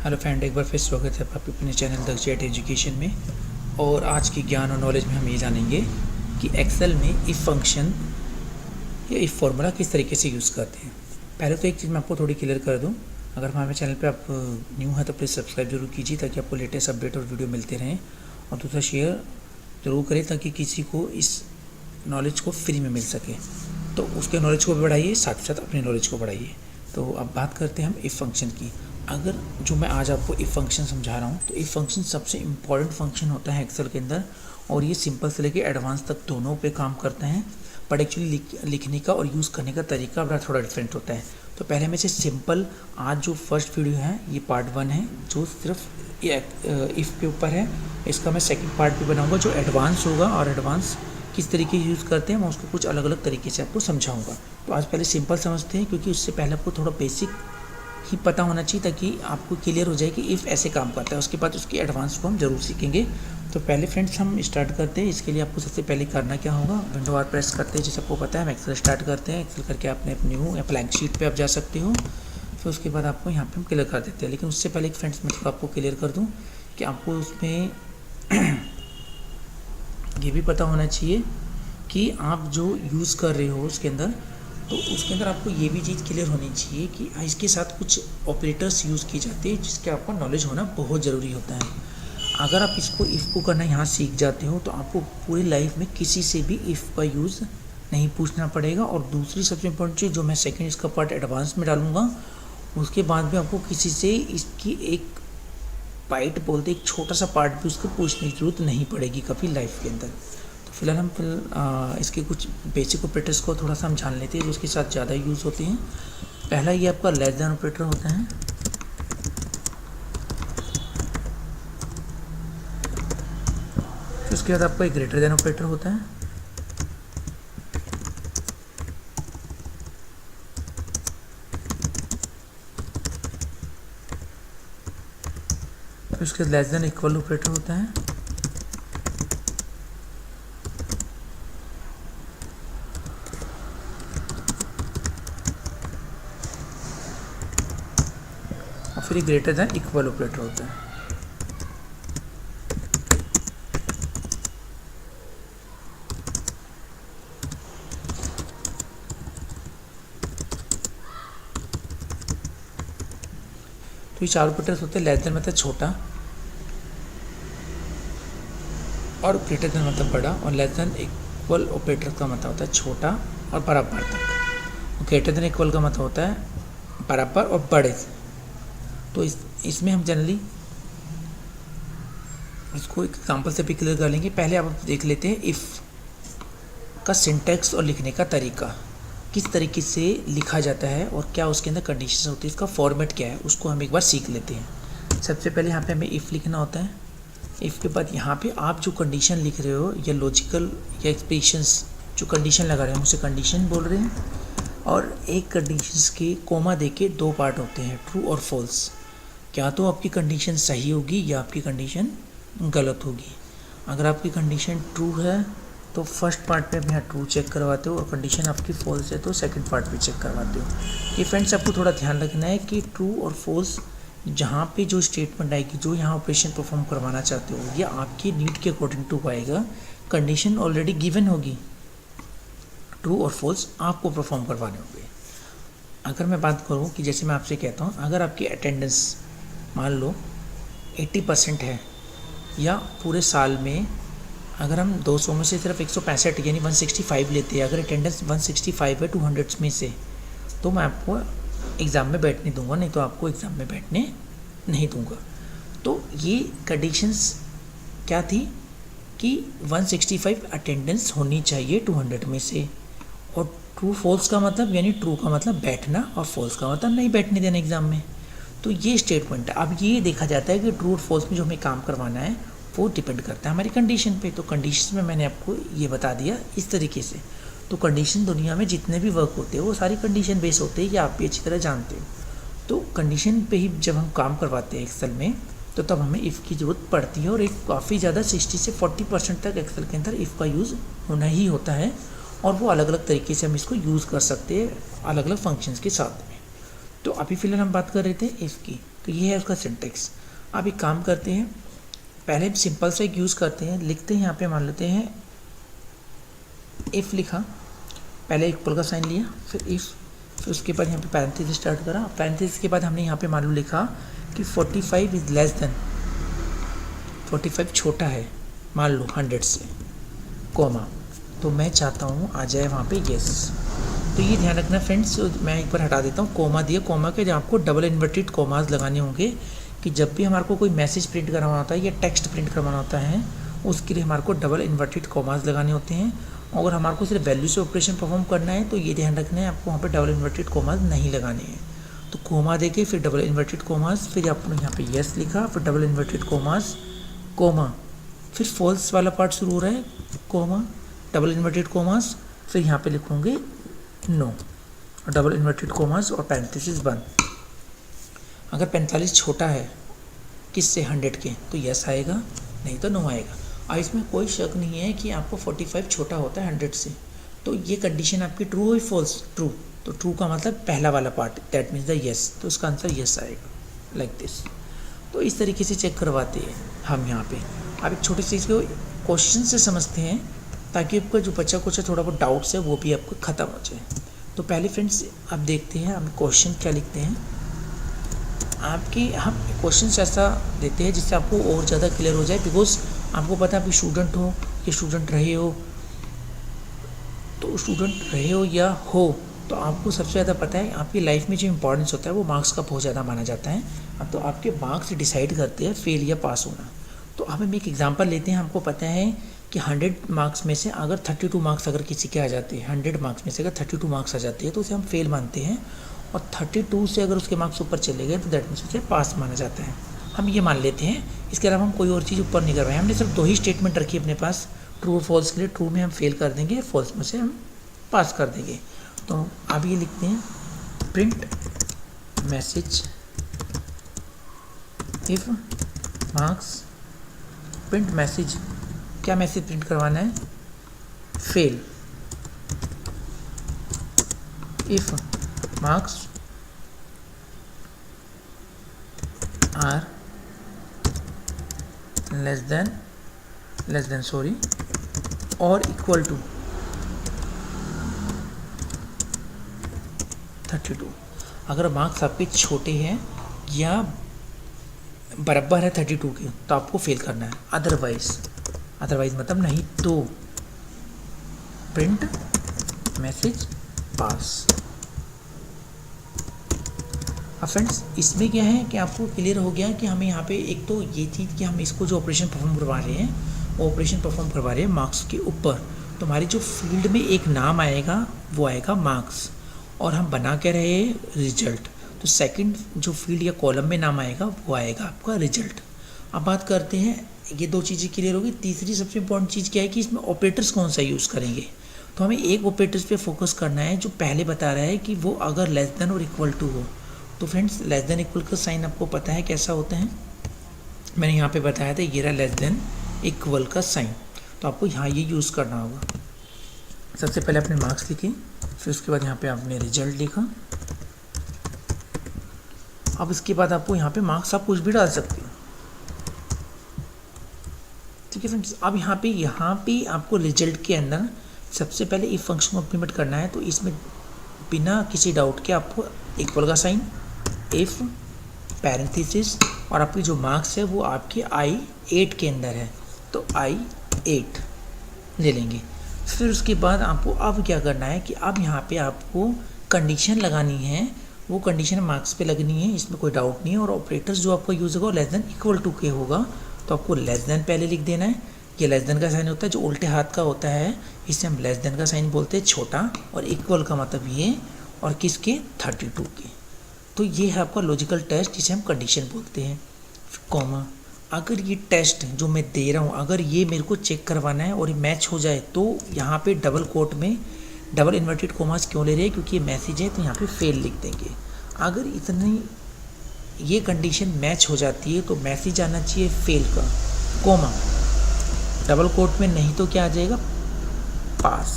Hello friend, एक बार फिर स्वागत है आपके अपने चैनल दक्षेट एजुकेशन में। और आज की ज्ञान और नॉलेज में हम ये जानेंगे कि एक्सेल में इफ़ फंक्शन या इफ़ फार्मूला किस तरीके से यूज़ करते हैं। पहले तो एक चीज़ मैं आपको थोड़ी क्लियर कर दूं, अगर हमारे चैनल पे आप न्यू हैं तो प्लीज़ सब्सक्राइब जरूर कीजिए ताकि आपको लेटेस्ट अपडेट और वीडियो मिलते रहें। और दूसरा शेयर ज़रूर करें ताकि किसी को इस नॉलेज को फ्री में मिल सके। तो उसके नॉलेज को भी बढ़ाइए, साथ साथ अपने नॉलेज को बढ़ाइए। तो अब बात करते हैं हम इफ़ फंक्शन की। अगर जो मैं आज आपको इफ़ फंक्शन समझा रहा हूँ तो इफ़ फंक्शन सबसे इम्पॉर्टेंट फंक्शन होता है एक्सेल के अंदर, और ये सिंपल से लेके एडवांस तक दोनों पे काम करते हैं। बट एक्चुअली लिखने का और यूज़ करने का तरीका बड़ा थोड़ा डिफरेंट होता है। तो पहले में से सिंपल आज जो फर्स्ट वीडियो है ये पार्ट 1 है जो सिर्फ इफ़ के ऊपर है। इसका मैं सेकंड पार्ट भी बनाऊंगा जो एडवांस होगा, और एडवांस किस तरीके यूज़ करते हैं मैं उसको कुछ अलग अलग तरीके से आपको समझाऊंगा। तो आज पहले सिंपल समझते हैं, क्योंकि उससे पहले आपको थोड़ा बेसिक ही पता होना चाहिए ताकि आपको क्लियर हो जाए कि इफ़ ऐसे काम करता है। उसके बाद उसकी एडवांस को हम जरूर सीखेंगे। तो पहले फ्रेंड्स हम स्टार्ट करते हैं। इसके लिए आपको सबसे पहले करना क्या होगा, विंडो आर प्रेस करते हैं। जैसे आपको पता है हम एक्सेल स्टार्ट करते हैं। एक्सेल करके आपने न्यू या ब्लैंक शीट पे आप जा सकते हो। फिर उसके बाद आपको यहाँ पे हम क्लियर कर देते हैं। लेकिन उससे पहले फ्रेंड्स मैं तो आपको क्लियर कर दूँ कि आपको उसमें ये भी पता होना चाहिए कि आप जो यूज़ कर रहे हो उसके अंदर, तो उसके अंदर आपको ये भी चीज़ क्लियर होनी चाहिए कि इसके साथ कुछ ऑपरेटर्स यूज़ की जाती है जिसके आपको नॉलेज होना बहुत ज़रूरी होता है। अगर आप इसको इफ़ को करना यहाँ सीख जाते हो तो आपको पूरी लाइफ में किसी से भी इफ़ का यूज़ नहीं पूछना पड़ेगा। और दूसरी सबसे इम्पोर्टेंट चीज़ जो मैं सेकंड इसका पार्ट एडवांस में डालूंगा, उसके बाद भी आपको किसी से इसकी एक बाइट बोलते एक छोटा सा पार्ट भी उसको पूछने की जरूरत नहीं पड़ेगी कभी लाइफ के अंदर। फिलहाल हम इसके कुछ बेसिक ऑपरेटर्स को थोड़ा सा हम जान लेते हैं जो उसके साथ ज़्यादा यूज़ होते हैं। पहला ये आपका लेस देन ऑपरेटर होता है। फिर उसके बाद आपका एक ग्रेटर देन ऑपरेटर होता है। फिर उसके बाद लेस देन इक्वल ऑपरेटर होता है। फिर ग्रेटर देन इक्वल ऑपरेटर होता है। तो ये चार ऑपरेटर्स होते हैं। लेस देन मतलब छोटा, और ग्रेटर देन मतलब बड़ा, और लेस देन इक्वल ऑपरेटर का मतलब होता है छोटा और बराबर तक। ग्रेटर देन इक्वल का मतलब होता है बराबर और बड़े। तो इसमें हम जनरली इसको एक एग्जांपल से भी क्लियर कर लेंगे। पहले आप देख लेते हैं इफ़ का सिंटैक्स और लिखने का तरीका, किस तरीके से लिखा जाता है और क्या उसके अंदर कंडीशन होती है, इसका फॉर्मेट क्या है, उसको हम एक बार सीख लेते हैं। सबसे पहले यहाँ पे हमें इफ़ लिखना होता है। इफ़ के बाद यहाँ पे आप जो कंडीशन लिख रहे हो या लॉजिकल या एक्सप्रेशंस जो कंडीशन लगा रहे हैं उसे कंडीशन बोल रहे हैं। और एक कंडीशंस के कोमा दे के दो पार्ट होते हैं, ट्रू और फॉल्स। क्या तो आपकी कंडीशन सही होगी या आपकी कंडीशन गलत होगी। अगर आपकी कंडीशन ट्रू है तो फर्स्ट पार्ट पे आप यहाँ ट्रू चेक करवाते हो, और कंडीशन आपकी फॉल्स है तो सेकंड पार्ट पे चेक करवाते हो। ये फ्रेंड्स आपको थोड़ा ध्यान रखना है कि ट्रू और फॉल्स जहाँ पे जो स्टेटमेंट आएगी, जो यहाँ ऑपरेशन परफॉर्म करवाना चाहते हो, ये आपकी नीड के अकॉर्डिंग टू आएगा। कंडीशन ऑलरेडी गिवन होगी, ट्रू और फॉल्स आपको परफॉर्म करवाने होंगे। अगर मैं बात करूँ कि जैसे मैं आपसे कहता हूँ अगर आपकी अटेंडेंस मान लो 80% है, या पूरे साल में अगर हम 200 में से सिर्फ 165 यानी 165 लेते हैं, अगर अटेंडेंस 165 है 200 में से, तो मैं आपको एग्ज़ाम में बैठने दूंगा, नहीं तो आपको एग्ज़ाम में बैठने नहीं दूंगा। तो ये कंडीशंस क्या थी कि 165 अटेंडेंस होनी चाहिए 200 में से, और ट्रू फॉल्स का मतलब यानी ट्रू का मतलब बैठना और फॉल्स का मतलब नहीं बैठने देना एग्ज़ाम में। तो ये स्टेटमेंट है। अब ये देखा जाता है कि ट्रू और फॉल्स में जो हमें काम करवाना है वो डिपेंड करता है हमारी कंडीशन पे। तो कंडीशन में मैंने आपको ये बता दिया इस तरीके से। तो कंडीशन दुनिया में जितने भी वर्क होते हैं वो सारी कंडीशन बेस होते हैं, ये आप भी अच्छी तरह जानते हो। तो कंडीशन पे ही जब हम काम करवाते हैं एक्सेल में तो तब हमें इफ़ की ज़रूरत पड़ती है, और एक काफ़ी ज़्यादा 60 से 40% तक एक्सेल के अंदर इफ़ का यूज़ होना ही होता है। और वो अलग अलग तरीके से हम इसको यूज़ कर सकते हैं अलग अलग फंक्शंस के साथ में। तो अभी फ़िलहाल हम बात कर रहे थे इफ़ की। तो ये है उसका सिंटेक्स। अब एक काम करते हैं, पहले सिंपल सा एक यूज़ करते हैं, लिखते हैं यहाँ पे, मान लेते हैं इफ़ लिखा, पहले इक्वल का साइन लिया, फिर इफ़, फिर उसके बाद यहाँ पे पैरेंथेसिस स्टार्ट करा। पैरेंथेसिस के बाद हमने यहाँ पे मान लो लिखा कि 45 इज़ लेस देन, 45 छोटा है मान लो 100 से, कोमा, तो मैं चाहता हूँ आ जाए वहाँ पे येस। तो ये ध्यान रखना फ्रेंड्स, मैं एक बार हटा देता हूँ कोमा दिया, कोमा के जहाँ आपको डबल इन्वर्टेड कोमास लगाने होंगे कि जब भी हमारे को कोई मैसेज प्रिंट करवाना होता है या टेक्स्ट प्रिंट करवाना होता है उसके लिए हमारे को डबल इन्वर्टेड कोमास लगाने होते हैं। अगर हमारे को सिर्फ वैल्यू से ऑपरेशन परफॉर्म करना है तो ये ध्यान रखना है आपको वहाँ पे डबल इन्वर्टेड कोमास नहीं लगाने हैं। तो कोमा देके फिर डबल इन्वर्टेड कोमास, फिर आपने यहाँ पे येस लिखा, फिर डबल इन्वर्टेड कोमास, कोमा, फिर फॉल्स वाला पार्ट शुरू हो रहा है, कोमा, डबल इन्वर्टेड कोमास, फिर यहाँ पे लिखोगे नो, डबल इन्वर्टेड कोमास और पैरेंथेसिस बंद। अगर 45 छोटा है किससे 100 के तो यस आएगा, नहीं तो नो आएगा। अब इसमें कोई शक नहीं है कि आपको 45 छोटा होता है 100 से, तो ये कंडीशन आपकी ट्रू है फॉल्स, ट्रू, तो ट्रू का मतलब पहला वाला part, that means the yes, तो इसका आंसर यस आएगा, लाइक दिस। तो इस तरीके से चेक करवाते हैं हम यहाँ पे। आप एक छोटी चीज़ को क्वेश्चन से समझते हैं ताकि आपका जो बच्चा कुछ थोड़ा बहुत डाउट्स है वो भी आपको ख़त्म हो जाए। तो पहले फ्रेंड्स आप देखते हैं हम क्वेश्चन क्या लिखते हैं आपके, हम क्वेश्चन ऐसा देते हैं जिससे आपको और ज़्यादा क्लियर हो जाए, बिकॉज आपको पता है आप स्टूडेंट हो या स्टूडेंट रहे हो, तो स्टूडेंट रहे हो या हो तो आपको सबसे ज़्यादा पता है आपकी लाइफ में जो इम्पोर्टेंस होता है वो मार्क्स का बहुत ज़्यादा माना जाता है। अब तो आपके मार्क्स डिसाइड करते हैं फेल या पास होना। तो अब हम एक एग्जांपल लेते हैं, हमको पता है कि 100 मार्क्स में से अगर 32 मार्क्स अगर किसी के आ जाते हैं, 100 मार्क्स में से अगर 32 मार्क्स आ जाते हैं तो उसे हम फेल मानते हैं, और 32 से अगर उसके मार्क्स ऊपर चले गए तो दैट मीन्स उसे पास माना जाता है, हम ये मान लेते हैं। इसके अलावा हम कोई और चीज़ ऊपर नहीं कर रहे हैं, हमने सिर्फ 2 ही स्टेटमेंट रखी अपने पास ट्रू और फॉल्स के लिए। ट्रू में हम फेल कर देंगे, फॉल्स में से हम पास कर देंगे। तो अब ये लिखते हैं print message if marks, print message, क्या मैसेज प्रिंट करवाना है, fail, if marks are less than और इक्वल टू 32। अगर मार्क्स आपके छोटे हैं या बराबर है 32 के तो आपको फेल करना है, अदरवाइज मतलब नहीं तो प्रिंट मैसेज पास। अब फ्रेंड्स इसमें क्या है कि आपको क्लियर हो गया कि हमें यहाँ पे एक तो ये चीज़ कि हम इसको जो ऑपरेशन परफॉर्म करवा रहे हैं वो ऑपरेशन परफॉर्म करवा रहे हैं मार्क्स के ऊपर, तो हमारी जो फील्ड में एक नाम आएगा वो आएगा मार्क्स, और हम बना के रहे रिजल्ट, तो सेकंड जो फील्ड या कॉलम में नाम आएगा वो आएगा आपका रिजल्ट। अब बात करते हैं, ये 2 चीज़ें क्लियर होगी। तीसरी सबसे इंपॉर्टेंट चीज़ क्या है कि इसमें ऑपरेटर्स कौन सा यूज़ करेंगे, तो हमें एक ऑपरेटर्स पे फोकस करना है जो पहले बता रहा है कि वो अगर लेस देन और इक्वल टू हो। तो फ्रेंड्स लेस देन इक्वल का साइन आपको पता है कैसा होता है, मैंने यहाँ पे बताया था, ये रहा लेस देन इक्वल का साइन, तो आपको यहाँ ये यूज़ करना होगा। सबसे पहले आपने मार्क्स लिखे, फिर उसके बाद यहाँ पे आपने रिजल्ट लिखा। अब इसके बाद आपको यहाँ पे मार्क्स आप कुछ भी डाल सकते हो, ठीक है फ्रेंड्स। अब यहाँ पे आपको रिजल्ट के अंदर सबसे पहले इफ फंक्शन को इम्प्लीमेंट करना है, तो इसमें बिना किसी डाउट के आपको इक्वल का साइन, इफ, पैरेंथेसिस, और आपकी जो मार्क्स है वो आपके I8 के अंदर है तो I8 ले लेंगे। फिर उसके बाद आपको अब क्या करना है कि अब यहाँ पे आपको कंडीशन लगानी है, वो कंडीशन मार्क्स पे लगनी है, इसमें कोई डाउट नहीं है। और ऑपरेटर्स जो आपका यूज़ होगा लेस देन इक्वल टू के होगा, तो आपको लेस देन पहले लिख देना है। ये लेस देन का साइन होता है जो उल्टे हाथ का होता है, इसे हम लेस देन का साइन बोलते हैं छोटा, और इक्वल का मतलब ये, और किसके 32 के। तो ये है आपका लॉजिकल टेस्ट जिसे हम कंडीशन बोलते हैं। कॉमा, अगर ये टेस्ट जो मैं दे रहा हूँ अगर ये मेरे को चेक करवाना है और ये मैच हो जाए तो यहाँ पे डबल कोट में डबल इन्वर्टेड कोमास क्यों ले रहे हैं, क्योंकि ये मैसेज है तो यहाँ पे फेल लिख देंगे। अगर इतनी ये कंडीशन मैच हो जाती है तो मैसेज आना चाहिए फेल का, कोमा, डबल कोट में, नहीं तो क्या आ जाएगा पास,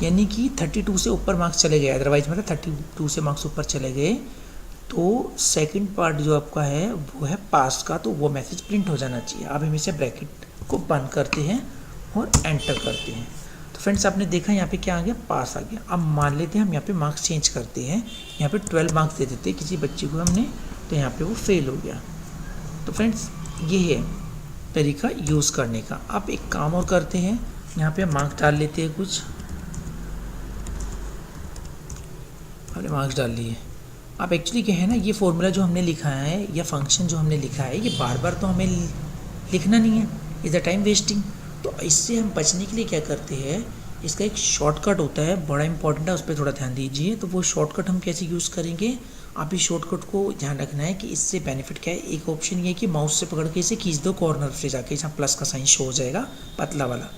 यानी कि 32 से ऊपर मार्क्स चले गए, अदरवाइज मतलब 32 से मार्क्स ऊपर चले गए तो सेकंड पार्ट जो आपका है वो है पास का, तो वो मैसेज प्रिंट हो जाना चाहिए। आप हमेशा ब्रैकेट को बंद करते हैं और एंटर करते हैं। तो फ्रेंड्स आपने देखा यहाँ पे क्या आ गया, पास आ गया। अब मान लेते हैं हम यहाँ पे मार्क्स चेंज करते हैं, यहाँ पे 12 मार्क्स दे देते हैं किसी बच्चे को हमने, तो यहाँ पे वो फेल हो गया। तो फ्रेंड्स ये है तरीका यूज़ करने का। आप एक काम और करते हैं, यहाँ पे मार्क्स डाल लेते हैं कुछ, हमने मार्क्स डाल लिए। अब एक्चुअली क्या है ना, ये फॉर्मूला जो हमने लिखा है या फंक्शन जो हमने लिखा है, ये बार बार तो हमें लिखना नहीं है, इज़ अ टाइम वेस्टिंग। तो इससे हम बचने के लिए क्या करते हैं, इसका एक शॉर्टकट होता है, बड़ा इंपॉर्टेंट है, उस पर थोड़ा ध्यान दीजिए। तो वो शॉर्टकट हम कैसे यूज़ करेंगे, आप इस शॉर्टकट को ध्यान रखना है कि इससे बेनिफिट क्या है। एक ऑप्शन ये है कि माउस से पकड़ के इसे खींच दो कॉर्नर से जाके, जहाँ प्लस का साइन शो हो जाएगा पतला वाला।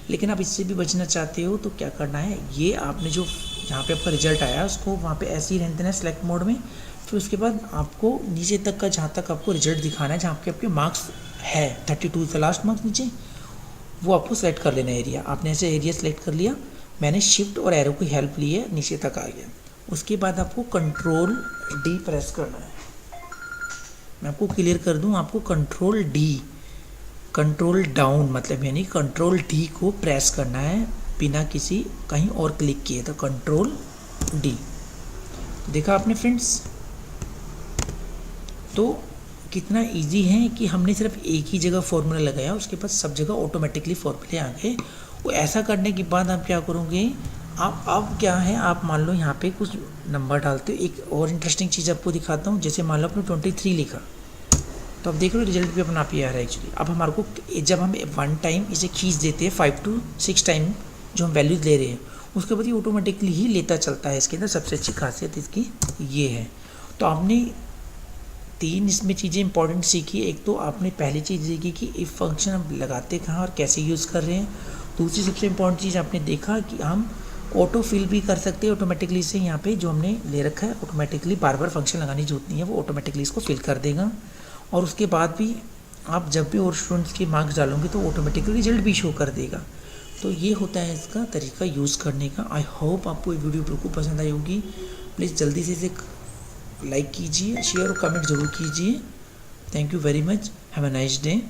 लेकिन आप इससे भी बचना चाहते हो तो क्या करना है, ये आपने जो जहाँ पे आपका रिजल्ट आया उसको वहाँ पे ऐसे ही रहने देना है सेलेक्ट मोड में। फिर उसके बाद आपको नीचे तक का जहाँ तक आपको रिजल्ट दिखाना है, जहाँ पे आपके मार्क्स है 32 का लास्ट मार्क्स नीचे, वो आपको सेलेक्ट कर लेना है एरिया। आपने ऐसे एरिया सेलेक्ट कर लिया, मैंने शिफ्ट और एरो की हेल्प ली है, नीचे तक आ गया। उसके बाद आपको कंट्रोल डी प्रेस करना है। मैं आपको क्लियर कर दूं, आपको कंट्रोल डी, कंट्रोल डाउन मतलब यानी कंट्रोल डी को प्रेस करना है बिना किसी कहीं और क्लिक किए। तो कंट्रोल डी, देखा आपने फ्रेंड्स, तो कितना इजी है कि हमने सिर्फ एक ही जगह फॉर्मूला लगाया, उसके बाद सब जगह ऑटोमेटिकली फॉर्मूले आ गए। वो ऐसा करने के बाद आप क्या करोगे, आप अब क्या है, आप मान लो यहाँ पे कुछ नंबर डालते हो। एक और इंटरेस्टिंग चीज़ आपको दिखाता हूँ, जैसे मान लो आपने 23 लिखा, तो अब देख लो रिजल्ट भी अपना आप ही आ रहा है एक्चुअली। अब हमारे को जब हम वन टाइम इसे खींच देते हैं 5 to 6 टाइम जो हम वैल्यूज़ ले रहे हैं, उसके बाद ये ऑटोमेटिकली ही लेता चलता है। इसके अंदर सबसे अच्छी खासियत इसकी ये है। तो आपने 3 इसमें चीज़ें इंपॉर्टेंट सीखी। एक तो आपने पहली चीज़ देखी कि इफ़ फंक्शन हम लगाते कहाँ और कैसे यूज़ कर रहे हैं। दूसरी सबसे इम्पॉर्टेंट चीज़ आपने देखा कि हम ऑटो फिल भी कर सकते हैं ऑटोमेटिकली से। यहाँ पे जो हमने ले रखा है ऑटोमेटिकली बार बार फंक्शन लगाने की जरूरत नहीं है, वो ऑटोमेटिकली इसको फिल कर देगा। और उसके बाद भी आप जब भी और स्टूडेंट्स के मार्क्स डालोगे तो ऑटोमेटिकली रिजल्ट भी शो कर देगा। तो ये होता है इसका तरीका यूज़ करने का। आई होप आपको ये वीडियो बिल्कुल पसंद आई होगी। प्लीज़ जल्दी से इसे लाइक कीजिए, शेयर और कमेंट ज़रूर कीजिए। Thank you very much, have a nice day.